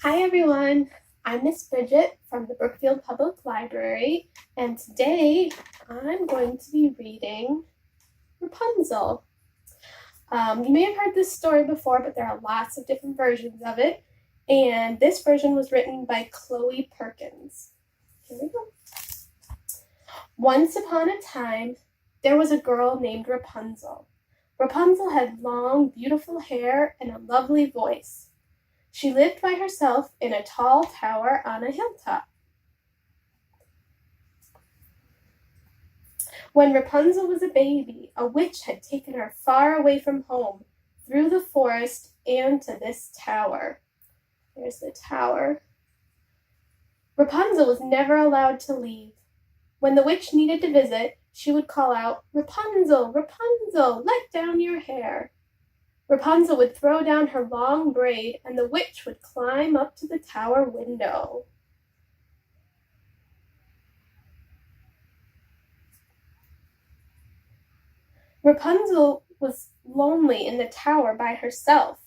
Hi everyone, I'm Miss Brigit from the Brookfield Public Library, and today I'm going to be reading Rapunzel. You may have heard this story before, but there are lots of different versions of it, and this version was written by Chloe Perkins. Here we go. Once upon a time, there was a girl named Rapunzel. Rapunzel had long, beautiful hair and a lovely voice. She lived by herself in a tall tower on a hilltop. When Rapunzel was a baby, a witch had taken her far away from home, through the forest and to this tower. There's the tower. Rapunzel was never allowed to leave. When the witch needed to visit, she would call out, "Rapunzel, Rapunzel, let down your hair." Rapunzel would throw down her long braid, and the witch would climb up to the tower window. Rapunzel was lonely in the tower by herself.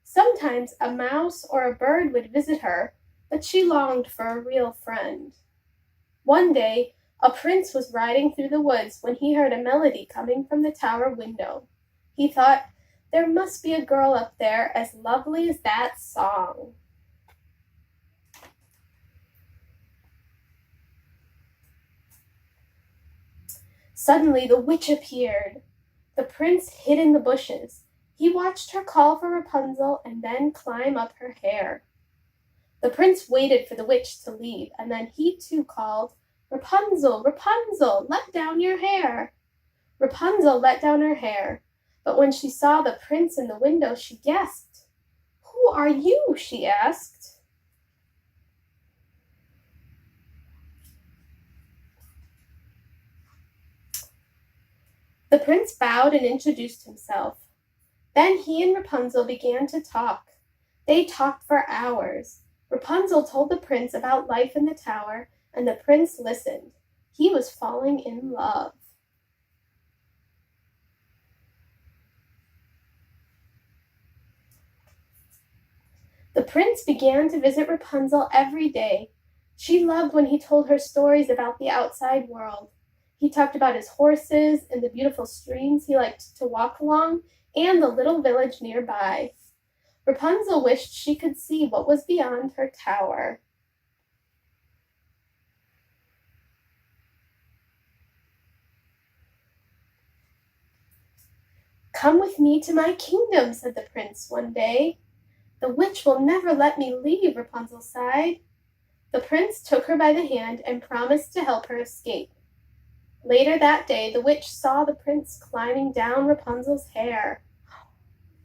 Sometimes a mouse or a bird would visit her, but she longed for a real friend. One day, a prince was riding through the woods when he heard a melody coming from the tower window. He thought, "There must be a girl up there as lovely as that song." Suddenly the witch appeared. The prince hid in the bushes. He watched her call for Rapunzel and then climb up her hair. The prince waited for the witch to leave, and then he too called, "Rapunzel, Rapunzel, let down your hair." Rapunzel let down her hair, but when she saw the prince in the window, she gasped. "Who are you?" she asked. The prince bowed and introduced himself. Then he and Rapunzel began to talk. They talked for hours. Rapunzel told the prince about life in the tower, and the prince listened. He was falling in love. The prince began to visit Rapunzel every day. She loved when he told her stories about the outside world. He talked about his horses and the beautiful streams he liked to walk along and the little village nearby. Rapunzel wished she could see what was beyond her tower. "Come with me to my kingdom," said the prince one day. "The witch will never let me leave," Rapunzel sighed. The prince took her by the hand and promised to help her escape. Later that day, the witch saw the prince climbing down Rapunzel's hair.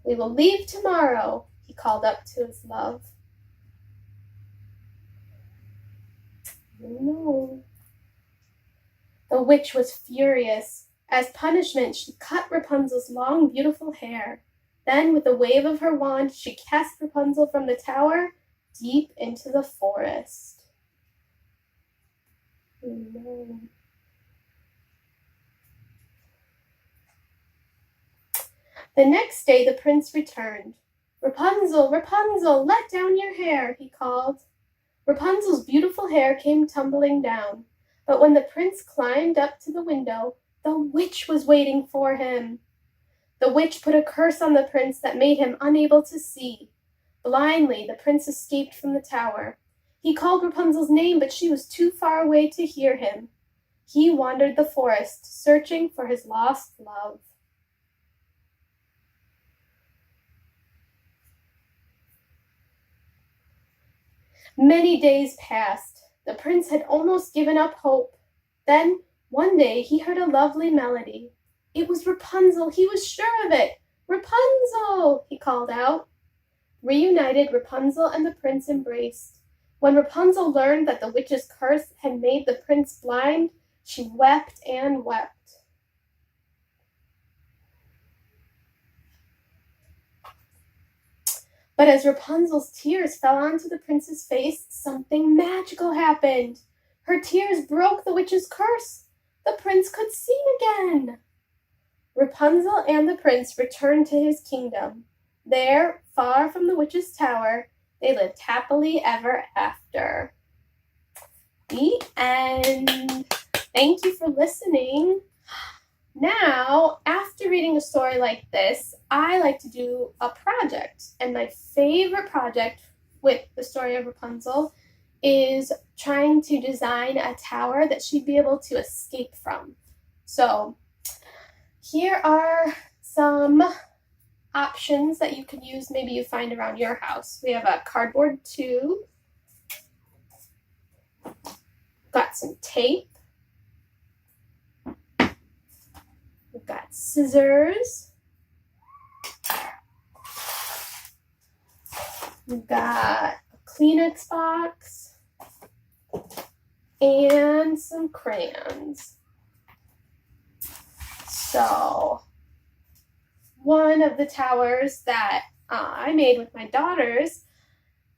"We will leave tomorrow," he called up to his love. No. The witch was furious. As punishment, she cut Rapunzel's long, beautiful hair. Then, with a wave of her wand, she cast Rapunzel from the tower deep into the forest. No. The next day the prince returned. "Rapunzel, Rapunzel, let down your hair," he called. Rapunzel's beautiful hair came tumbling down, but when the prince climbed up to the window, the witch was waiting for him. The witch put a curse on the prince that made him unable to see. Blindly, the prince escaped from the tower. He called Rapunzel's name, but she was too far away to hear him. He wandered the forest, searching for his lost love. Many days passed. The prince had almost given up hope. Then, one day, he heard a lovely melody. It was Rapunzel. He was sure of it. "Rapunzel!" he called out. Reunited, Rapunzel and the prince embraced. When Rapunzel learned that the witch's curse had made the prince blind, she wept and wept. But as Rapunzel's tears fell onto the prince's face, something magical happened. Her tears broke the witch's curse. The prince could see again. Rapunzel and the prince returned to his kingdom. There, far from the witch's tower, They lived happily ever after. The end. Thank you for listening. Now, after reading a story like this, I like to do a project. And my favorite project with the story of Rapunzel is trying to design a tower that she'd be able to escape from. So here are some options that you could use, maybe you find around your house. We have a cardboard tube, got some tape, we've got scissors, we've got a Kleenex box, and some crayons. So one of the towers that I made with my daughters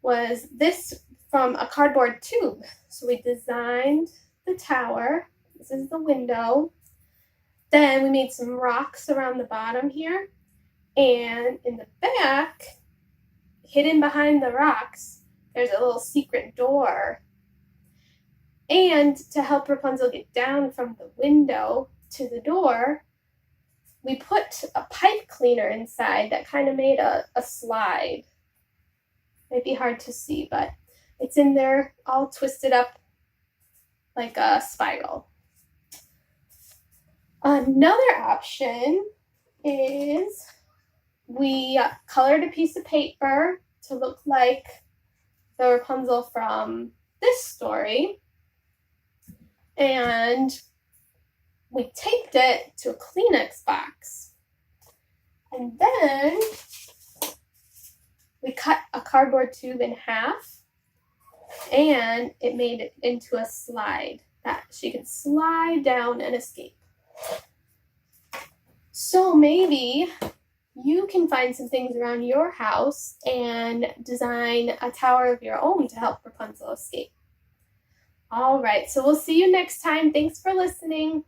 was this from a cardboard tube. So we designed the tower. This is the window. Then we made some rocks around the bottom here. And in the back, hidden behind the rocks, there's a little secret door. And to help Rapunzel get down from the window to the door, we put a pipe cleaner inside that kind of made a slide. Might be hard to see, but it's in there all twisted up like a spiral. Another option is we colored a piece of paper to look like the Rapunzel from this story, and we taped it to a Kleenex box. And then we cut a cardboard tube in half, and it made it into a slide that she could slide down and escape. So maybe you can find some things around your house and design a tower of your own to help Rapunzel escape. All right, so we'll see you next time. Thanks for listening.